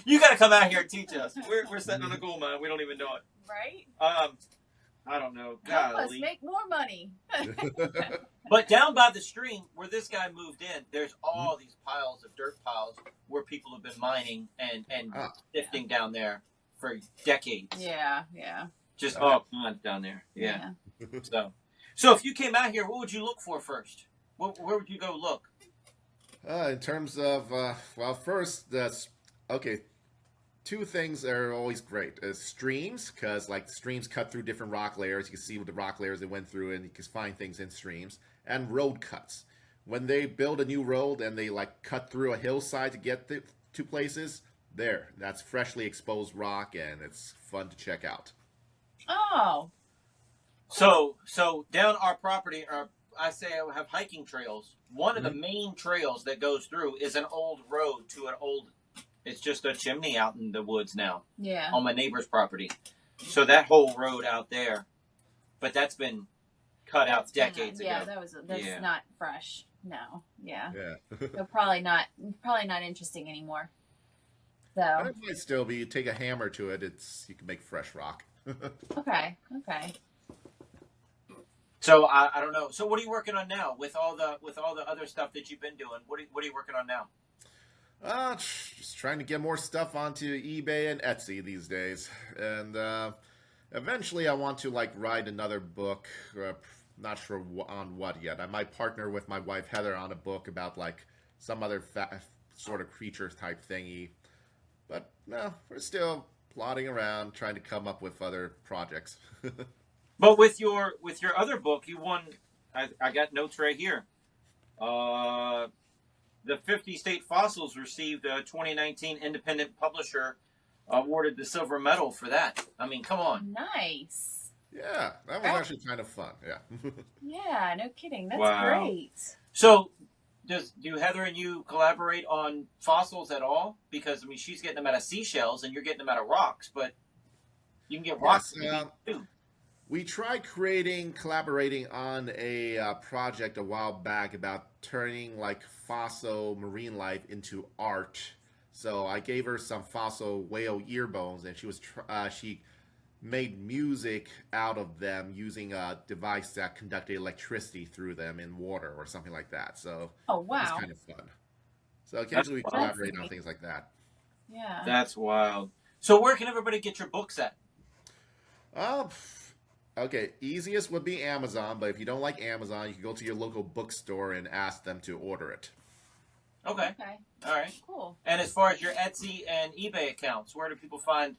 You got to come out here and teach us. We're sitting on a gold mine. We don't even know it. Right? I don't know. Help us Golly. make more money. But down by the stream where this guy moved in, there's all these piles of dirt piles where people have been mining and sifting down there for decades. Yeah. Just ponds down there. Yeah. So if you came out here, what would you look for first? Where would you go look? In terms of, first, that's, okay, 2 things are always great. Streams, because, like, streams cut through different rock layers. You can see what the rock layers they went through, and you can find things in streams. And road cuts. When they build a new road and they, like, cut through a hillside to get to places, that's freshly exposed rock, and it's fun to check out. Oh. So down our property, I have hiking trails. One of the main trails that goes through is an old road to it's just a chimney out in the woods now. Yeah. On my neighbor's property. So that whole road out there, but that's been cut out decades ago. Yeah, that's not fresh. No. Yeah. Yeah. So probably not interesting anymore. So. But it might still be, you take a hammer to it, you can make fresh rock. Okay. So I don't know. So what are you working on now with all the other stuff that you've been doing? What are you working on now? Just trying to get more stuff onto eBay and Etsy these days, and eventually I want to like write another book. Not sure on what yet. I might partner with my wife Heather on a book about like some other sort of creature type thingy. But no, we're still plodding around trying to come up with other projects. But with your other book, you won. I got notes right here. The 50 state fossils received a 2019 Independent Publisher awarded the silver medal for that. I mean, come on. Nice. Yeah, that was actually kind of fun. Yeah. Yeah, no kidding. That's Wow. great. So, do Heather and you collaborate on fossils at all? Because I mean, she's getting them out of seashells, and you're getting them out of rocks. But you can get rocks too. We tried collaborating on a project a while back about turning like fossil marine life into art. So I gave her some fossil whale ear bones, and she made music out of them using a device that conducted electricity through them in water or something like that. So Oh, wow. it's kind of fun. So occasionally we collaborate on things like that. Yeah. That's wild. So where can everybody get your books at? Okay, easiest would be Amazon, but if you don't like Amazon, you can go to your local bookstore and ask them to order it. Okay. Okay. All right. Cool. And as far as your Etsy and eBay accounts, where do people find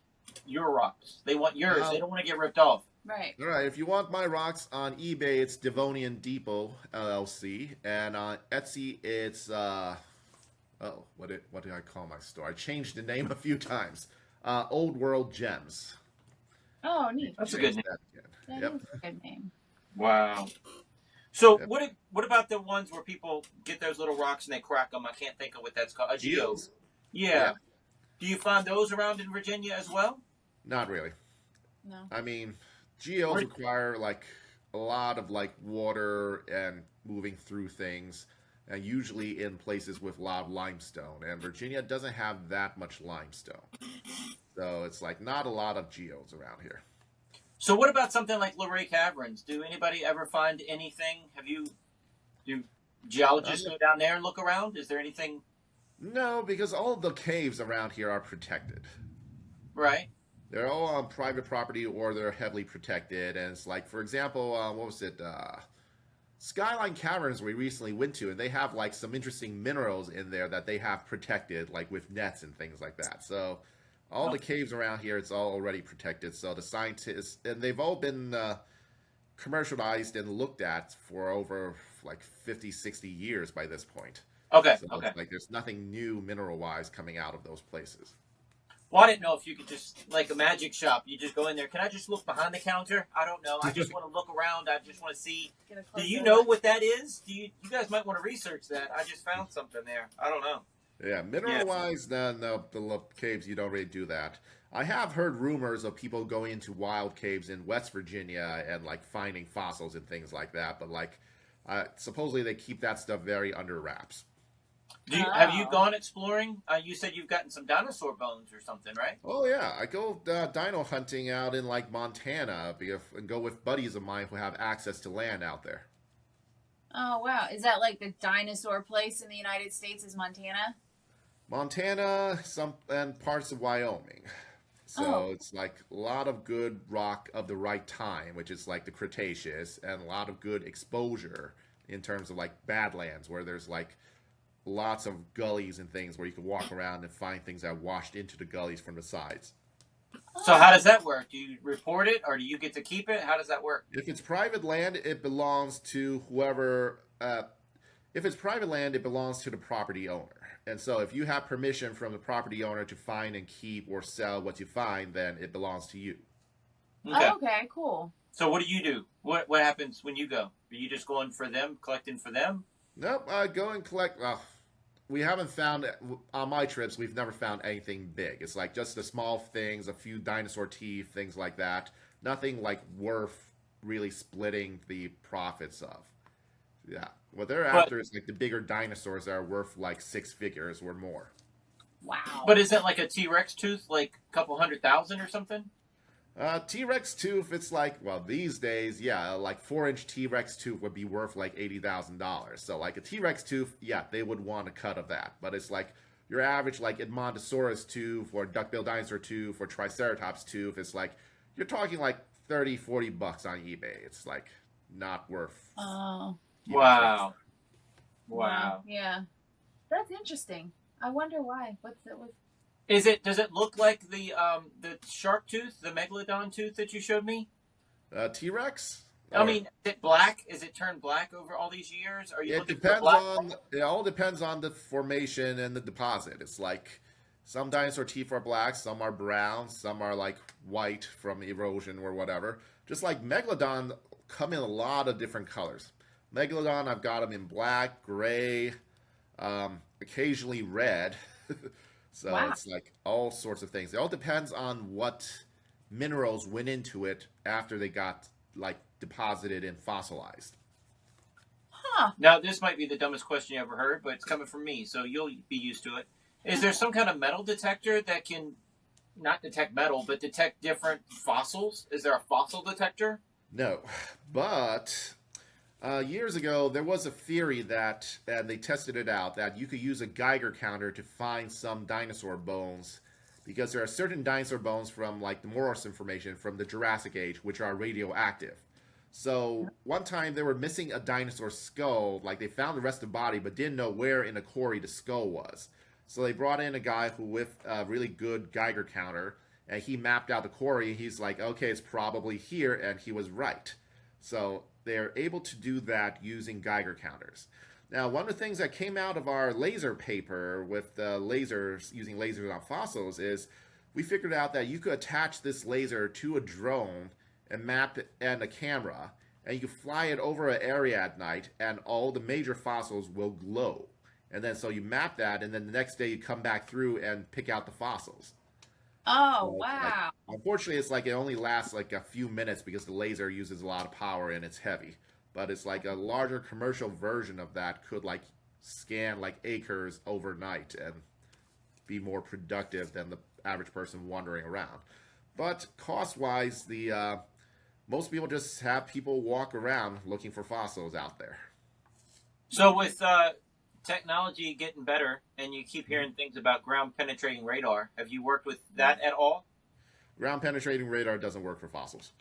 your rocks? They want yours. They don't want to get ripped off. Right. All right, if you want my rocks on eBay, it's Devonian Depot LLC, and on Etsy, it's what did I call my store? I changed the name a few times. Old World Gems. Oh, neat. That's a good name. That Yep. is a good name. Wow. So Yep. what about the ones where people get those little rocks and they crack them? I can't think of what that's called. A geo. Geos? Yeah. Yeah. Do you find those around in Virginia as well? Not really. No. I mean, geos Right. require like a lot of like water and moving through things, and usually in places with a lot of limestone. And Virginia doesn't have that much limestone, so it's like not a lot of geos around here. So what about something like Luray Caverns? Do anybody ever find anything? Do geologists go down there and look around? Is there anything? No, because all of the caves around here are protected. Right. They're all on private property or they're heavily protected. And it's like, for example, what was it? Skyline Caverns we recently went to, and they have like some interesting minerals in there that they have protected, like with nets and things like that. So all the caves around here, it's all already protected. So the scientists, and they've all been commercialized and looked at for over like 50, 60 years by this point. Okay. So Okay. it's like there's nothing new mineral-wise coming out of those places. Well, I didn't know if you could just, like a magic shop, you just go in there. Can I just look behind the counter? I don't know. I just want to look around. I just want to see. Get a Do closer you know look. what that is? You guys might want to research that. I just found something there. I don't know. Yeah, mineral-wise, no, the caves, you don't really do that. I have heard rumors of people going into wild caves in West Virginia and like finding fossils and things like that, but like supposedly they keep that stuff very under wraps. Have you Oh. gone exploring? You said you've gotten some dinosaur bones or something, right? Oh yeah, I go dino hunting out in like Montana and go with buddies of mine who have access to land out there. Oh, wow. Is that like the dinosaur place in the United States is Montana? Montana, and parts of Wyoming. So Oh. it's like a lot of good rock of the right time, which is like the Cretaceous, and a lot of good exposure in terms of like badlands where there's like lots of gullies and things where you can walk around and find things that washed into the gullies from the sides. So how does that work? Do you report it or do you get to keep it? How does that work? If it's private land, it belongs to whoever. If it's private land, it belongs to the property owner. And so if you have permission from the property owner to find and keep or sell what you find, then it belongs to you. Okay. Oh, okay, cool. So what do you do? What happens when you go? Are you just going for them, collecting for them? Nope, I go and collect. We haven't found, on my trips, we've never found anything big. It's like just the small things, a few dinosaur teeth, things like that. Nothing like worth really splitting the profits of. Yeah. What they're after is like the bigger dinosaurs that are worth like 6 figures or more. Wow. But is that like a T-Rex tooth, like a couple 100,000 or something? T-Rex tooth, it's like, well, these days, yeah, like 4-inch T-Rex tooth would be worth like $80,000. So like a T-Rex tooth, yeah, they would want a cut of that. But it's like your average like Edmontosaurus tooth or duckbill dinosaur tooth or Triceratops tooth, it's like you're talking like 30, $40 on eBay. It's like not worth. Oh. Wow. Wow. Yeah. That's interesting. I wonder why. What's it? Does it look like the shark tooth, the megalodon tooth that you showed me? T-Rex? I mean, is it black? Is it turned black over all these years? Are you It looking for depends black? on it all depends on the formation and the deposit. It's like some dinosaur teeth are black, some are brown, some are like white from erosion or whatever. Just like megalodon come in a lot of different colors. Megalodon, I've got them in black, gray, occasionally red. So Wow. it's like all sorts of things. It all depends on what minerals went into it after they got like deposited and fossilized. Huh. Now, this might be the dumbest question you ever heard, but it's coming from me, so you'll be used to it. Is there some kind of metal detector that can not detect metal, but detect different fossils? Is there a fossil detector? No, but years ago there was a theory that, and they tested it out, that you could use a Geiger counter to find some dinosaur bones, because there are certain dinosaur bones from like the Morrison Formation from the Jurassic Age which are radioactive. So one time they were missing a dinosaur skull, like they found the rest of the body but didn't know where in a quarry the skull was. So they brought in a guy who with a really good Geiger counter, and he mapped out the quarry. He's like, okay, it's probably here, and he was right. So they're able to do that using Geiger counters. Now, one of the things that came out of our laser paper with lasers, using lasers on fossils, is we figured out that you could attach this laser to a drone and map it and a camera, and you can fly it over an area at night, and all the major fossils will glow. And then so you map that, and then the next day you come back through and pick out the fossils. Oh, So, like, wow. unfortunately, it's like it only lasts like a few minutes because the laser uses a lot of power and it's heavy. But it's like a larger commercial version of that could like scan like acres overnight and be more productive than the average person wandering around. But cost-wise, the most people just have people walk around looking for fossils out there. So with technology getting better, and you keep hearing things about ground penetrating radar, have you worked with that at all? Ground penetrating radar doesn't work for fossils.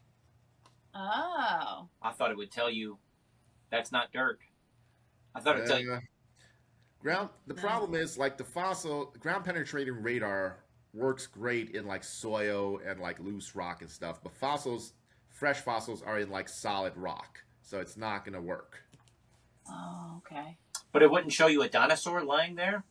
Oh. I thought it would tell you that's not dirt. I thought it would tell you. The problem is like ground penetrating radar works great in like soil and like loose rock and stuff, but fresh fossils are in like solid rock, so it's not going to work. Oh, okay. But it wouldn't show you a dinosaur lying there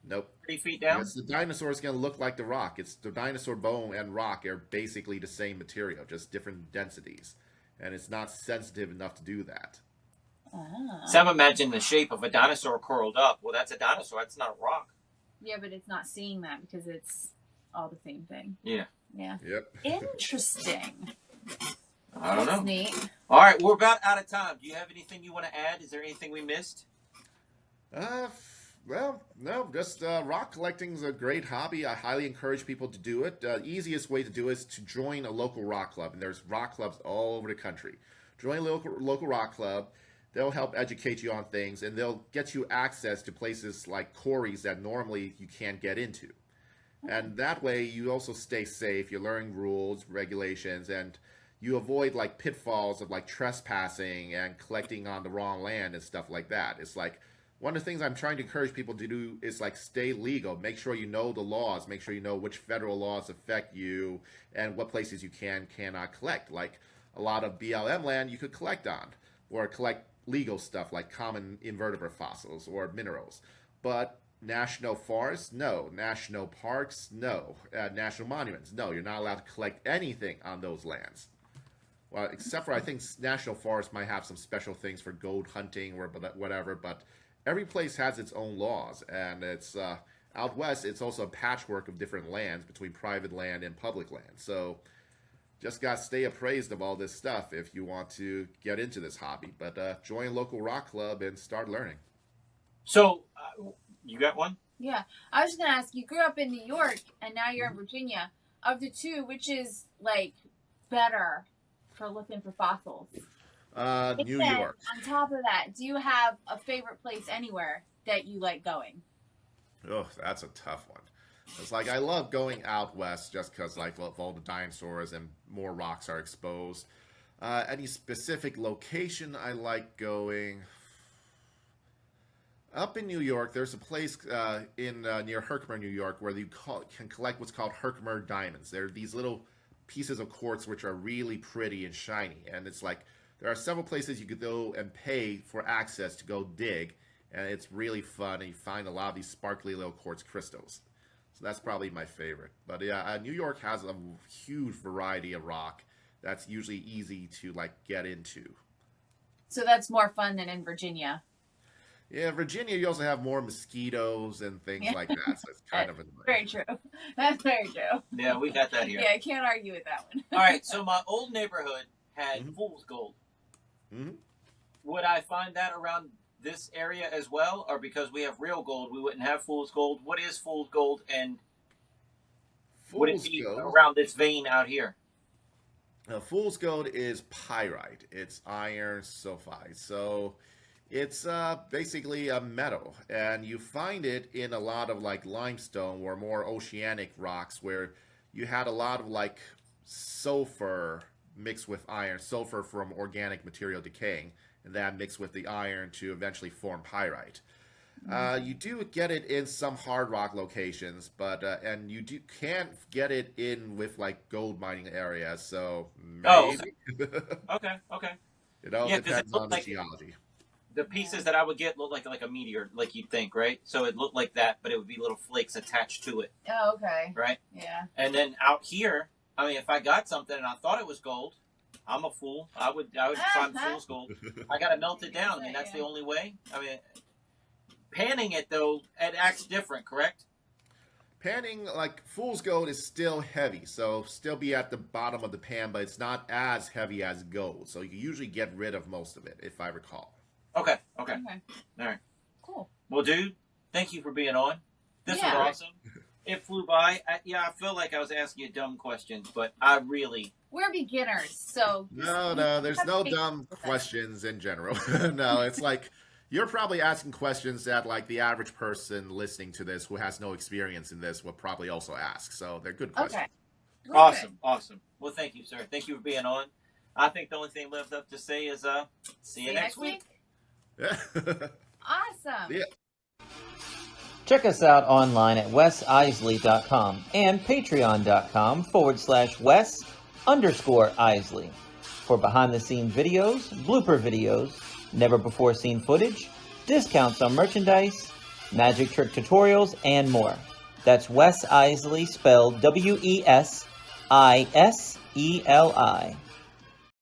Nope. 3 feet down? Because the dinosaur is going to look like the rock. It's the dinosaur bone and rock are basically the same material, just different densities, and it's not sensitive enough to do that. Oh. So I'm imagining the shape of a dinosaur curled up. Well, that's a dinosaur. That's not a rock. Yeah, but it's not seeing that because it's all the same thing. Yeah. Yeah. Yep. Interesting. I don't know. That's neat. All right, we're about out of time. Do you have anything you want to add? Is there anything we missed? Well, no, just rock collecting is a great hobby. I highly encourage people to do it. The easiest way to do it is to join a local rock club, and there's rock clubs all over the country. Join a local rock club. They'll help educate you on things, and they'll get you access to places like quarries that normally you can't get into. And that way, you also stay safe. You're learning rules, regulations, and you avoid like pitfalls of like trespassing and collecting on the wrong land and stuff like that. It's like one of the things I'm trying to encourage people to do is like stay legal. Make sure you know the laws. Make sure you know which federal laws affect you and what places you cannot collect. Like a lot of BLM land you could collect on, or collect legal stuff like common invertebrate fossils or minerals. But national forests, no. National parks, no. National monuments, no. You're not allowed to collect anything on those lands. Well, except for I think national forests might have some special things for gold hunting or whatever, but every place has its own laws, and it's out west. It's also a patchwork of different lands between private land and public land. So just got to stay appraised of all this stuff if you want to get into this hobby. But join a local rock club and start learning. So, you got one? Yeah. I was just going to ask, you grew up in New York and now you're in Virginia. Of the two, which is like better for looking for fossils? New And York. on top of that, do you have a favorite place anywhere that you like going? Oh, that's a tough one. It's like I love going out west just because, like, of all the dinosaurs and more rocks are exposed. Any specific location I like going? Up in New York, there's a place in near Herkimer, New York, where you can collect what's called Herkimer diamonds. They're these little pieces of quartz which are really pretty and shiny, and it's like there are several places you could go and pay for access to go dig, and it's really fun, and you find a lot of these sparkly little quartz crystals. So that's probably my favorite. But yeah, New York has a huge variety of rock that's usually easy to like get into. So that's more fun than in Virginia. Yeah, Virginia, you also have more mosquitoes and things like that, so it's kind of annoying. Very true. That's very true. Yeah, we got that here. Yeah, I can't argue with that one. All right, so my old neighborhood had Mhm. fool's gold. Mhm. Would I find that around this area as well, or because we have real gold, we wouldn't have fool's gold? What is fool's gold, and would it Fool's be gold. around this vein out here? Fool's gold is pyrite. It's iron sulfide. So it's basically a metal, and you find it in a lot of like limestone or more oceanic rocks where you had a lot of like sulfur mixed with iron, sulfur from organic material decaying, and that mixed with the iron to eventually form pyrite. You do get it in some hard rock locations, but and you can't get it in with like gold mining areas. So Oh, maybe Okay. it all Yeah, 'cause it depends looked on the like- geology. The pieces that I would get look like a meteor, like you'd think, right? So it looked like that, but it would be little flakes attached to it, Oh, okay. right? Yeah. And then out here, I mean, if I got something and I thought it was gold, I'm a fool. I would find fool's gold. I gotta melt it down. I mean, that's the only way. I mean, panning it though, it acts different, correct? Panning, like fool's gold, is still heavy, so still be at the bottom of the pan, but it's not as heavy as gold. So you usually get rid of most of it, if I recall. Okay. Okay. All right. Cool. Well, dude, thank you for being on. This Yeah. was awesome. It flew by. I feel like I was asking you dumb questions, but I really. We're beginners, so No, there's have no patience dumb with us. questions in general. No, it's like you're probably asking questions that like the average person listening to this who has no experience in this would probably also ask. So they're good questions. Okay. We're good. Awesome. Well, thank you, sir. Thank you for being on. I think the only thing left up to say is see you next week. Yeah. Awesome. Yeah. Check us out online at wesisley.com and patreon.com/Wes_Isley for behind-the-scenes videos, blooper videos, never-before-seen footage, discounts on merchandise, magic trick tutorials, and more. That's Wes Iseli, spelled Wesiseli.